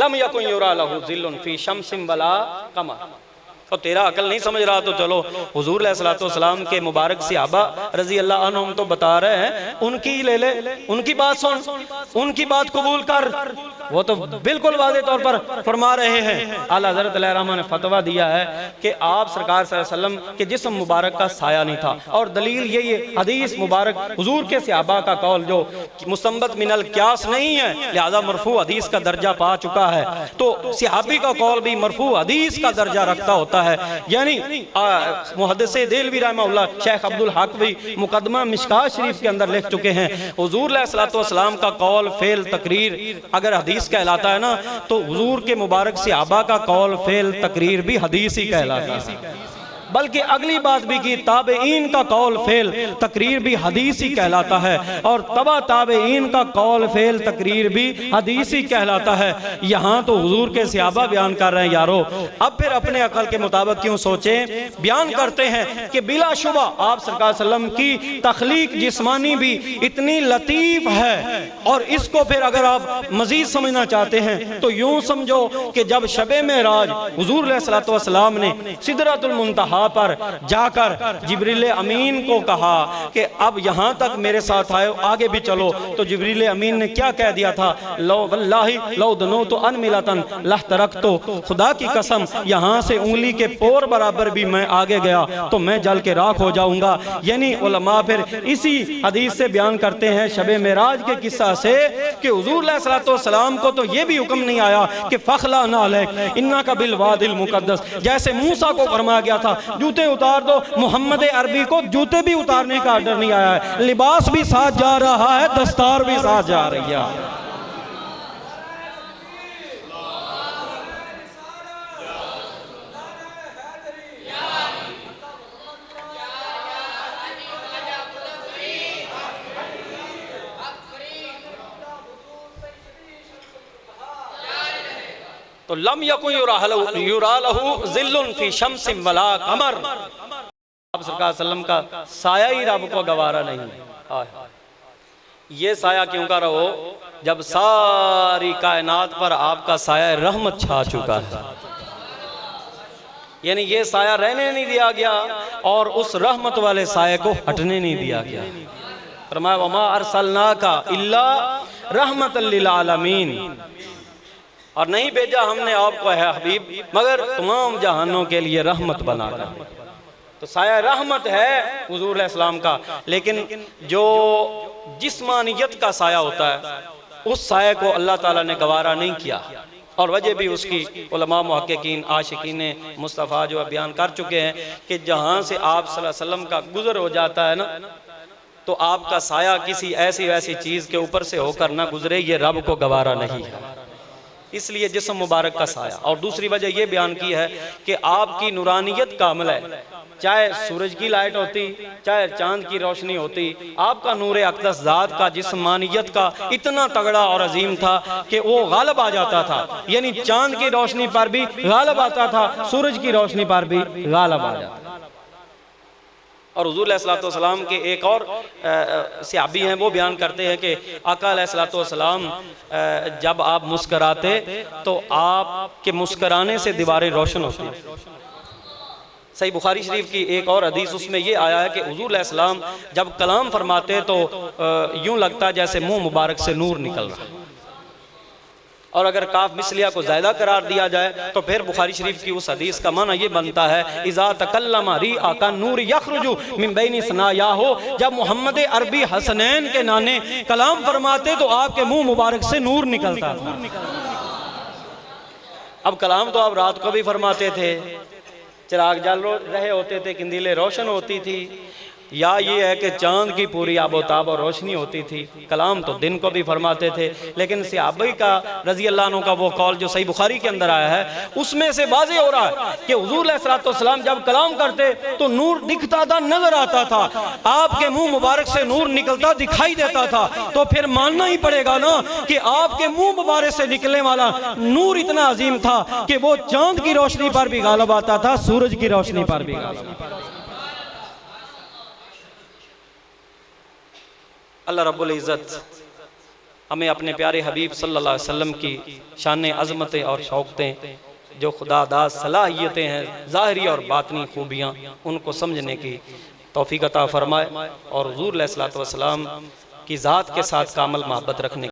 Lump यकुन युरा लहु ज़िल्लुन फी शम्सिन वला कमर। और तेरा अकल नहीं समझ रहा तो चलो हुजूर अलैहिस्सलातु वस्सलाम के मुबारक सहाबा रजी अल्लाह अन्हुम तो बता रहे हैं, उनकी ले ले, उनकी बात सुन, उनकी बात कबूल कर। वो तो बिल्कुल वाज़ेह तौर पर फरमा रहे हैं। आला हज़रत अलैहि रहमा ने फतवा दिया है कि आप सरकार सल्लल्लाहु अलैहि वसल्लम के जिस्म मुबारक का साया नहीं था। और दलील ये हदीस मुबारक हुजूर के सहाबा का कौल जो मुस्तंबत मिनल क्यास नहीं है, लिहाजा मरफू हदीस का दर्जा पा चुका है। तो सहाबी का कौल भी मरफू हदीस का दर्जा रखता होता है। यानी मुहद्दिस देलवी रहमहुल्लाह शेख अब्दुल हक भी मुकदमा मिशकात शरीफ के अंदर लिख चुके हैं, हुजूर अलैहिस्सलातु वस्सलाम का कौल फेल तकरीर अगर हदीस कहलाता है ना, तो हुजूर के मुबारक सहाबा का कौल फेल तकरीर भी हदीस ही कहलाता है। बल्कि अगली बात भी की, ताबेईन का कौल फेल तकरीर भी हदीस ही कहलाता है, और तबा ताबेईन का कौल फेल तकरीर भी हदीस ही कहलाता है। यहाँ तो हुजूर के सहाबा बयान कर रहे हैं यारो, अब फिर अपने अकल के मुताबिक क्यों सोचें। बयान करते हैं कि बिलाशुबा आप सरकार सल्लम की तख्लीक जिस्मानी भी इतनी लतीफ़ है, और इसको फिर अगर आप मजीद समझना चाहते हैं तो यूँ समझो कि जब शबे मेराज हुजूर अलैहिस्सलातु वस्सलाम ने सिदरतुल मुंतहा पर जाकर जिब्रील अमीन को कहा कि अब यहाँ तक मेरे साथ आए, आगे भी चलो, तो जिब्रील अमीन ने क्या कह दिया था, लो वल्लाहि लो दनो तो अनमिलतन लह तरक, तो खुदा की कसम यहाँ से उंगली के पोर बराबर भी मैं आगे गया तो मैं जल के राख हो जाऊंगा। यानी उलमा फिर इसी हदीस से बयान करते हैं शबे मेराज के किस्सा से कि हुजूर अलैहिस्सलातु वस्सलाम को तो ये भी हुक्म नहीं आया कि फखला ना अलैक इन्ना का बिल वादिल मुकद्दस, जैसे मूसा को फरमाया गया था जूते उतार दो, मोहम्मद अरबी को जूते भी उतारने का आर्डर नहीं आया है। लिबास भी साथ जा रहा है, दस्तार भी साथ जा रही है। तो लम यकुन युरा लहु ज़िल्लुन फी शम्सिन वला कमर, आप सरकार सल्लम का साया ही रब को गवारा नहीं। ये साया क्यों का रहो जब सारी कायनात पर आपका साया रहमत छा चुका है। यानी ये साया रहने नहीं दिया गया और उस रहमत वाले साये को हटने नहीं दिया गया। फरमाया वमा अरसलनाका इल्ला रहमतल लिल आलमीन, और नहीं भेजा हमने आपको है हबीब मगर तमाम जहानों के लिए रहमत बनाकर। तो साया रहमत है हुजूर अलैहिस्सलाम का, लेकिन जो जिस्मानियत का साया होता है उस साये को अल्लाह ताला ने गवारा नहीं किया। और वजह भी उसकी उलमा मुहक्किकीन आशिकीन मुस्तफ़ा जो बयान कर चुके हैं कि जहाँ से आप सल्लल्लाहु अलैहि वसल्लम का गुजर हो जाता है ना, तो आपका साया किसी ऐसी वैसी चीज़ के ऊपर से होकर ना गुजरे, ये रब को गवारा नहीं है। इसलिए जिस्म मुबारक का साया। और दूसरी वजह यह बयान की है कि आपकी नूरानियत कामिल है, चाहे सूरज की लाइट होती चाहे चांद की रोशनी होती, आपका नूर अक़दस ज़ात का जिस्मानियत का इतना तगड़ा और अजीम था कि वो गालिब आ जाता था। यानी चांद की रोशनी पर भी गालिब आता था, सूरज की रोशनी पर भी गालिब आ जाता। और हुजूर अलैहिस्सलातु वस्सलाम के एक और सहाबी हैं, वो बयान करते हैं कि आका अलैहिस्सलातु वस्सलाम जब आप मुस्कराते तो आपके मुस्कराने से दीवारें रोशन होती। सही बुखारी शरीफ की एक और हदीस, उसमें ये आया है कि हुजूर अलैहिस्सलाम जब कलाम फरमाते तो यूं लगता जैसे मुंह मुबारक से नूर निकल रहा है। और अगर काफ मिसलिया को ज़्यादा करार दिया जाए तो फिर बुखारी शरीफ की उस हदीस का माना ये बनता है इज़ा तकल्लमा रिआ का नूर यखरुजु मिन बैनि सनायाहो, जब मोहम्मद अरबी हसनैन के नाने कलाम फरमाते तो आपके मुंह मुबारक से नूर निकलता था। अब कलाम तो आप रात को भी फरमाते थे, चिराग जल रहे होते थे, किंदीलें रोशन होती थी, या ये है कि चांद की पूरी आबोताब और रोशनी होती थी। कलाम तो दिन को भी फरमाते थे, लेकिन सहाबा का रजी अल्लाह अन्हु का वो कौल जो सही बुखारी के अंदर आया है उसमें से वाज़ेह हो रहा है कि हुजूर अलैहिस्सलातु वस्सलाम जब कलाम करते तो नूर दिखता था, नजर आता था, आपके मुंह मुबारक से नूर निकलता दिखाई देता था। तो फिर मानना ही पड़ेगा ना कि आपके मुंह मुबारक से निकलने वाला नूर इतना अजीम था कि वो चांद की रोशनी पर भी गालिब आता था, सूरज की रोशनी पर भी गालिब आता था। अल्लाह रब्बुल इज़्ज़त हमें अपने प्यारे हबीब सल्लल्लाहु अलैहि वसल्लम की शान अज़मतें और शौकतें, जो खुदादाद सलाहियतें हैं, ज़ाहिरी और बातनी खूबियाँ, उनको समझने की तौफीक अता फरमाए और हुज़ूर अलैहिस्सलातु वस्सलाम की ज़ात के साथ कामल मोहब्बत रखने